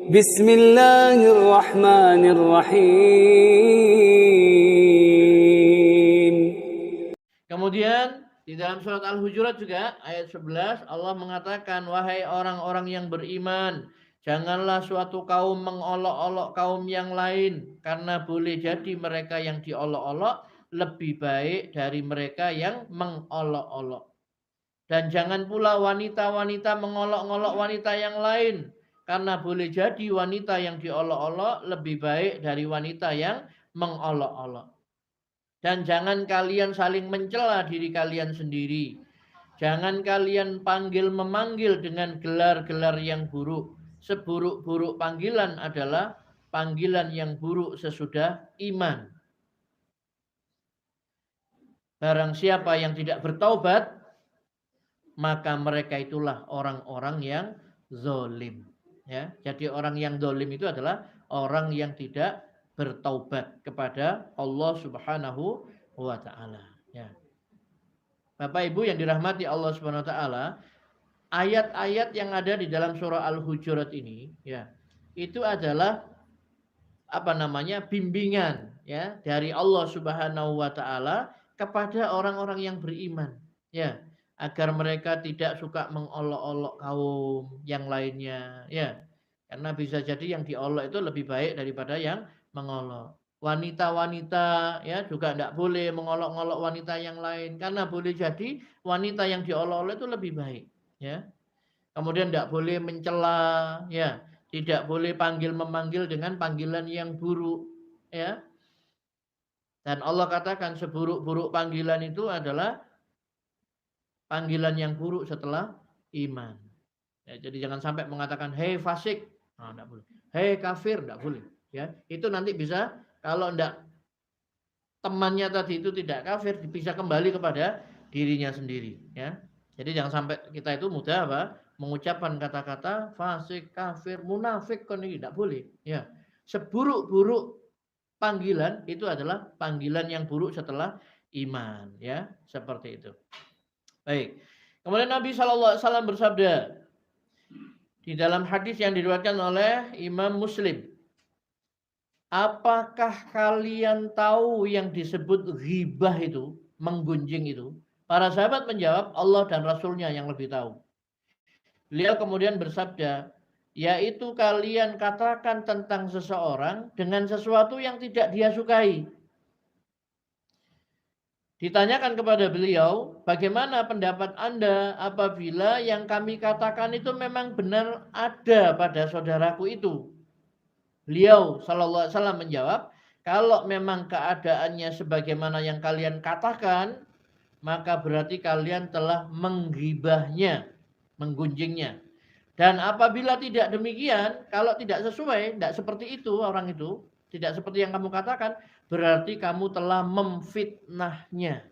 Bismillahirrahmanirrahim. Kemudian di dalam surat Al-Hujurat juga ayat 11 Allah mengatakan, wahai orang-orang yang beriman, janganlah suatu kaum mengolok-olok kaum yang lain, karena boleh jadi mereka yang diolok-olok lebih baik dari mereka yang mengolok-olok. Dan jangan pula wanita-wanita mengolok-olok wanita yang lain, karena boleh jadi wanita yang diolok-olok lebih baik dari wanita yang mengolok-olok. Dan jangan kalian saling mencela diri kalian sendiri. Jangan kalian panggil-memanggil dengan gelar-gelar yang buruk. Seburuk-buruk panggilan adalah panggilan yang buruk sesudah iman. Barang siapa yang tidak bertaubat, maka mereka itulah orang-orang yang zalim. Ya, jadi orang yang zalim itu adalah orang yang tidak bertaubat kepada Allah Subhanahu wa taala. Ya. Bapak Ibu yang dirahmati Allah Subhanahu wa taala, ayat-ayat yang ada di dalam surah Al-Hujurat ini ya, itu adalah bimbingan ya dari Allah Subhanahu wa taala kepada orang-orang yang beriman ya, agar mereka tidak suka mengolok-olok kaum yang lainnya ya. Karena bisa jadi yang diolok itu lebih baik daripada yang mengolok. Wanita-wanita ya juga tidak boleh mengolok-olok wanita yang lain, karena boleh jadi wanita yang diolok-olok itu lebih baik ya. Kemudian tidak boleh mencela ya, tidak boleh panggil-memanggil dengan panggilan yang buruk ya. Dan Allah katakan seburuk-buruk panggilan itu adalah panggilan yang buruk setelah iman. Ya, jadi jangan sampai mengatakan hei fasik, nah, enggak boleh. Hei kafir, enggak boleh. Ya, itu nanti bisa kalau enggak temannya tadi itu tidak kafir, bisa kembali kepada dirinya sendiri. Ya, jadi jangan sampai kita itu mudah mengucapkan kata-kata fasik, kafir, munafik, kan ini tidak boleh. Ya, seburuk-buruk panggilan itu adalah panggilan yang buruk setelah iman. Ya, seperti itu. Baik. Kemudian Nabi SAW bersabda di dalam hadis yang diriwayatkan oleh Imam Muslim, apakah kalian tahu yang disebut ghibah itu, menggunjing itu? Para sahabat menjawab, Allah dan Rasulnya yang lebih tahu. Beliau kemudian bersabda, yaitu kalian katakan tentang seseorang dengan sesuatu yang tidak dia sukai. Ditanyakan kepada beliau, bagaimana pendapat Anda apabila yang kami katakan itu memang benar ada pada saudaraku itu? Beliau sallallahu alaihi wasallam menjawab, kalau memang keadaannya sebagaimana yang kalian katakan, maka berarti kalian telah menggibahnya, menggunjingnya. Dan apabila tidak demikian, kalau tidak sesuai, tidak seperti itu orang itu, tidak seperti yang kamu katakan, berarti kamu telah memfitnahnya.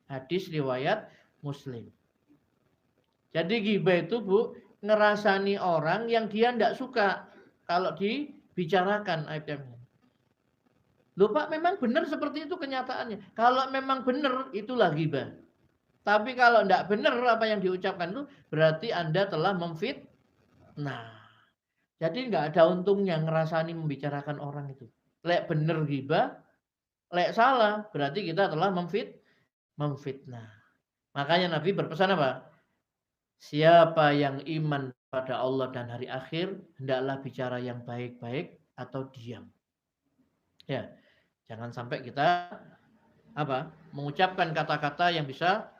Hadis riwayat Muslim. Jadi ghibah itu Bu, ngerasani orang yang dia tidak suka kalau dibicarakan aibnya. Loh Pak, memang benar seperti itu kenyataannya. Kalau memang benar, itulah ghibah. Tapi kalau tidak benar apa yang diucapkan itu, berarti Anda telah memfitnah. Jadi nggak ada untungnya ngerasani membicarakan orang itu. Lek bener ghibah, lek salah, berarti kita telah memfitnah. Makanya Nabi berpesan apa? Siapa yang iman pada Allah dan hari akhir, hendaklah bicara yang baik-baik atau diam. Ya, jangan sampai kita mengucapkan kata-kata yang bisa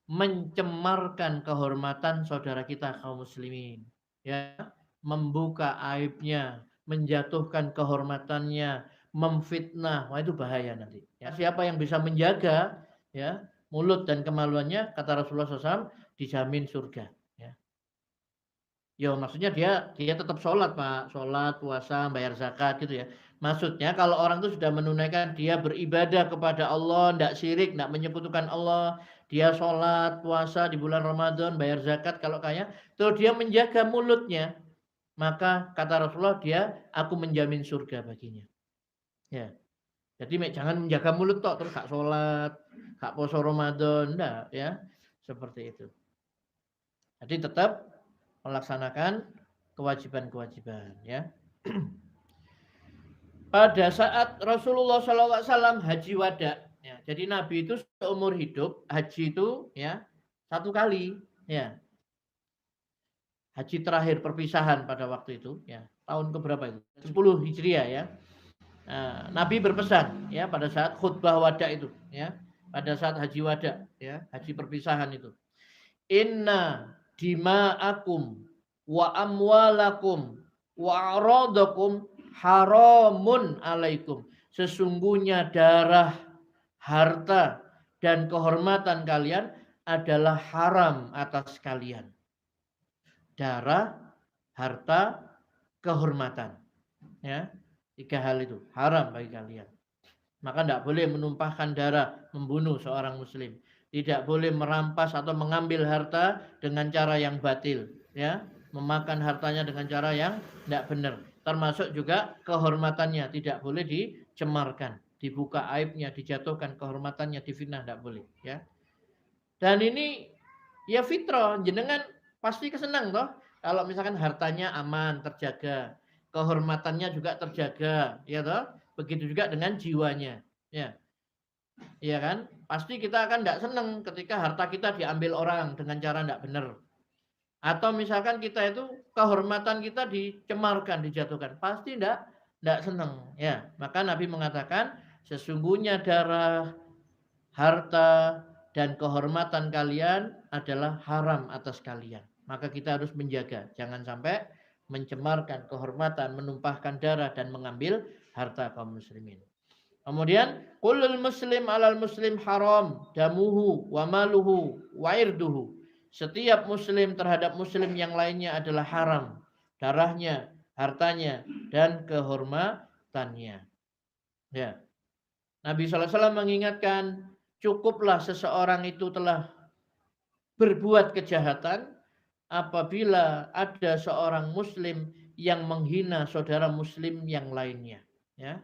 mencemarkan kehormatan saudara kita kaum muslimin. Ya, membuka aibnya, menjatuhkan kehormatannya, memfitnah. Wah, itu bahaya nanti. Ya, siapa yang bisa menjaga ya mulut dan kemaluannya, kata Rasulullah SAW, dijamin surga. Ya. Yo, maksudnya dia tetap sholat Pak, sholat, puasa, bayar zakat gitu ya. Maksudnya kalau orang itu sudah menunaikan, dia beribadah kepada Allah, tidak syirik, tidak menyekutukan Allah, dia sholat, puasa di bulan Ramadan, bayar zakat kalau kaya, terus dia menjaga mulutnya, maka kata Rasulullah, aku menjamin surga baginya. Ya. Jadi jangan menjaga mulut tok terus gak sholat, gak puasa Ramadan, enggak ya. Seperti itu. Jadi tetap melaksanakan kewajiban-kewajiban, ya. Pada saat Rasulullah SAW haji wada, ya, jadi Nabi itu seumur hidup haji itu ya 1 kali, ya. Haji terakhir perpisahan pada waktu itu, ya. Tahun keberapa itu? 10 Hijriah, ya. Nah, Nabi berpesan, ya, pada saat khutbah wada itu, ya. Pada saat haji wada, ya, haji perpisahan itu. Inna dima'akum wa amwalakum wa a'radakum haramun alaikum. Sesungguhnya darah, harta, dan kehormatan kalian adalah haram atas kalian. Darah, harta, kehormatan. Ya, 3 hal itu haram bagi kalian. Maka tidak boleh menumpahkan darah, membunuh seorang muslim. Tidak boleh merampas atau mengambil harta dengan cara yang batil, ya, memakan hartanya dengan cara yang tidak benar. Termasuk juga kehormatannya tidak boleh dicemarkan, dibuka aibnya, dijatuhkan kehormatannya, difitnah, tidak boleh, ya. Dan ini ya fitrah, jenengan pasti kesenang toh kalau misalkan hartanya aman, terjaga, kehormatannya juga terjaga, ya toh. Begitu juga dengan jiwanya, ya. Iya kan? Pasti kita akan tidak senang ketika harta kita diambil orang dengan cara tidak benar. Atau misalkan kita itu kehormatan kita dicemarkan, dijatuhkan, pasti tidak senang, ya. Maka Nabi mengatakan sesungguhnya darah, harta, dan kehormatan kalian adalah haram atas kalian. Maka kita harus menjaga, jangan sampai mencemarkan kehormatan, menumpahkan darah, dan mengambil harta kaum muslimin. Kemudian kullul muslim alal muslim haram damuhu wa maluhu wa irduhu. Setiap muslim terhadap muslim yang lainnya adalah haram, darahnya, hartanya, dan kehormatannya. Ya. Nabi SAW mengingatkan, cukuplah seseorang itu telah berbuat kejahatan apabila ada seorang muslim yang menghina saudara muslim yang lainnya. Ya.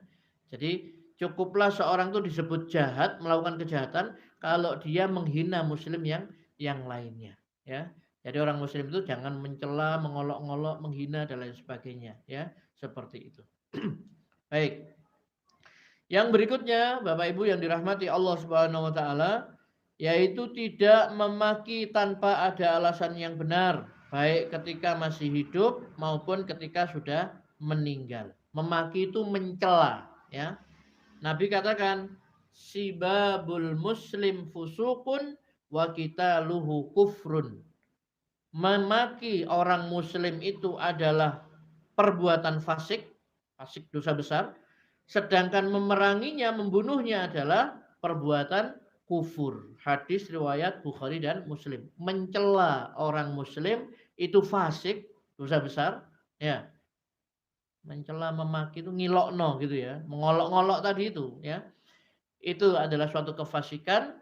Jadi cukuplah seorang itu disebut jahat, melakukan kejahatan kalau dia menghina muslim yang lainnya, ya. Jadi orang muslim itu jangan mencela, mengolok-olok, menghina dan lain sebagainya, ya, seperti itu. Baik. Yang berikutnya, Bapak Ibu yang dirahmati Allah Subhanahu wa taala, yaitu tidak memaki tanpa ada alasan yang benar, baik ketika masih hidup maupun ketika sudah meninggal. Memaki itu mencela, ya. Nabi katakan sibabul muslim fusukun wa qitaluhu kufrun. Memaki orang muslim itu adalah perbuatan fasik, fasik dosa besar, sedangkan memeranginya, membunuhnya adalah perbuatan kufur. Hadis riwayat Bukhari dan Muslim. Mencela orang muslim itu fasik, dosa besar, ya. Mencela, memaki itu ngilokno gitu ya, mengolok-ngolok tadi itu, ya. Itu adalah suatu kefasikan,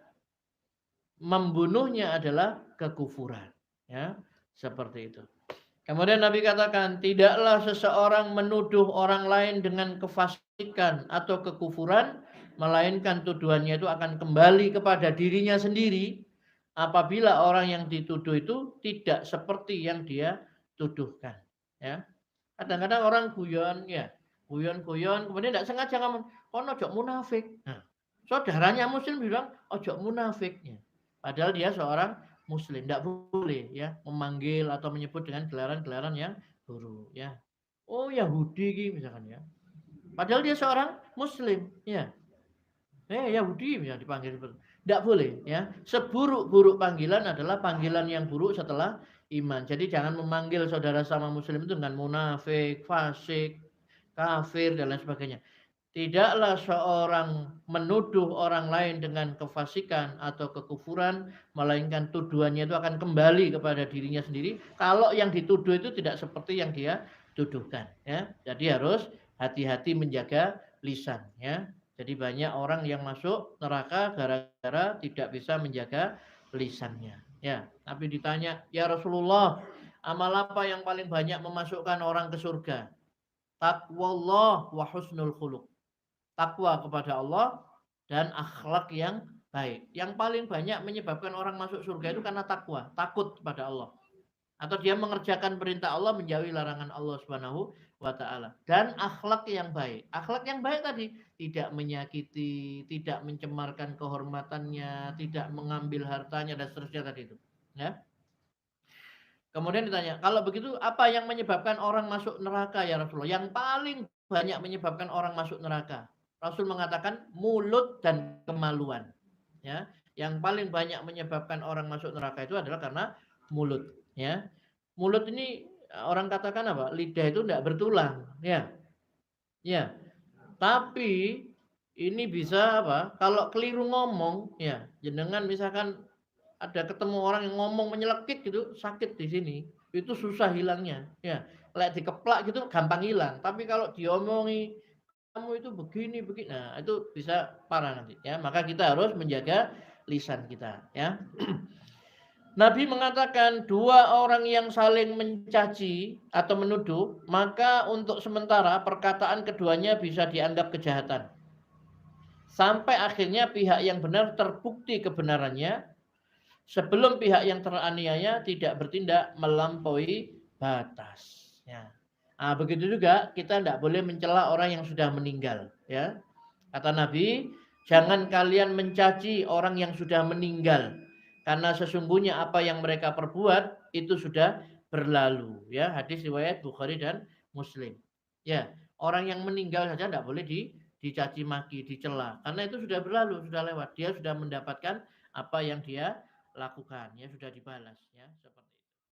membunuhnya adalah kekufuran, ya, seperti itu. Kemudian Nabi katakan, tidaklah seseorang menuduh orang lain dengan kefasikan atau kekufuran, melainkan tuduhannya itu akan kembali kepada dirinya sendiri apabila orang yang dituduh itu tidak seperti yang dia tuduhkan, ya. Kadang-kadang orang guyon, ya, guyon-guyon, kemudian tidak sengaja ngomong, kono ojo munafik. Nah, saudaranya muslim bilang, ojo munafik. Padahal dia seorang muslim, tidak boleh, ya, memanggil atau menyebut dengan gelaran-gelaran yang buruk, ya. Oh Yahudi misalkan, ya. Padahal dia seorang muslim, ya. Yahudi misalnya dipanggil seperti itu. Tidak boleh, ya. Seburuk-buruk panggilan adalah panggilan yang buruk setelah iman. Jadi jangan memanggil saudara sama muslim itu dengan munafik, fasik, kafir dan lain sebagainya. Tidaklah seorang menuduh orang lain dengan kefasikan atau kekufuran, melainkan tuduhannya itu akan kembali kepada dirinya sendiri kalau yang dituduh itu tidak seperti yang dia tuduhkan, ya. Jadi harus hati-hati menjaga lisan, ya. Jadi banyak orang yang masuk neraka gara-gara tidak bisa menjaga lisannya, ya. Tapi ditanya, ya Rasulullah, amal apa yang paling banyak memasukkan orang ke surga? Taqwallah wa husnul khuluq. Takwa kepada Allah dan akhlak yang baik. Yang paling banyak menyebabkan orang masuk surga itu karena takwa, takut kepada Allah. atau dia mengerjakan perintah Allah, menjauhi larangan Allah Subhanahu wa taala. Dan akhlak yang baik. Akhlak yang baik tadi tidak menyakiti, tidak mencemarkan kehormatannya, tidak mengambil hartanya dan seterusnya tadi itu, ya. Kemudian ditanya, kalau begitu apa yang menyebabkan orang masuk neraka ya Rasulullah? Yang paling banyak menyebabkan orang masuk neraka. Rasul mengatakan mulut dan kemaluan. Ya, yang paling banyak menyebabkan orang masuk neraka itu adalah karena mulut. Ya, mulut ini orang katakan apa? Lidah itu tidak bertulang. Ya, ya. Tapi ini bisa apa? Kalau keliru ngomong, ya, jenengan misalkan ada ketemu orang yang ngomong menyelekit gitu, sakit di sini, itu susah hilangnya, ya. Lek dikeplak gitu gampang hilang, tapi kalau diomongi kamu itu begini begini, nah itu bisa parah nanti, ya. Maka kita harus menjaga lisan kita, ya. Nabi mengatakan dua orang yang saling mencaci atau menuduh, maka untuk sementara perkataan keduanya bisa dianggap kejahatan. Sampai akhirnya pihak yang benar terbukti kebenarannya, sebelum pihak yang teraniaya tidak bertindak melampaui batas. Ya. Nah, begitu juga kita tidak boleh mencela orang yang sudah meninggal. Ya. Kata Nabi, jangan kalian mencaci orang yang sudah meninggal, karena sesungguhnya apa yang mereka perbuat itu sudah berlalu. Ya, hadis riwayat Bukhari dan Muslim. Ya, orang yang meninggal saja tidak boleh dicaci maki, dicela, karena itu sudah berlalu, sudah lewat. Dia sudah mendapatkan apa yang dia lakukan, ya sudah dibalas, ya seperti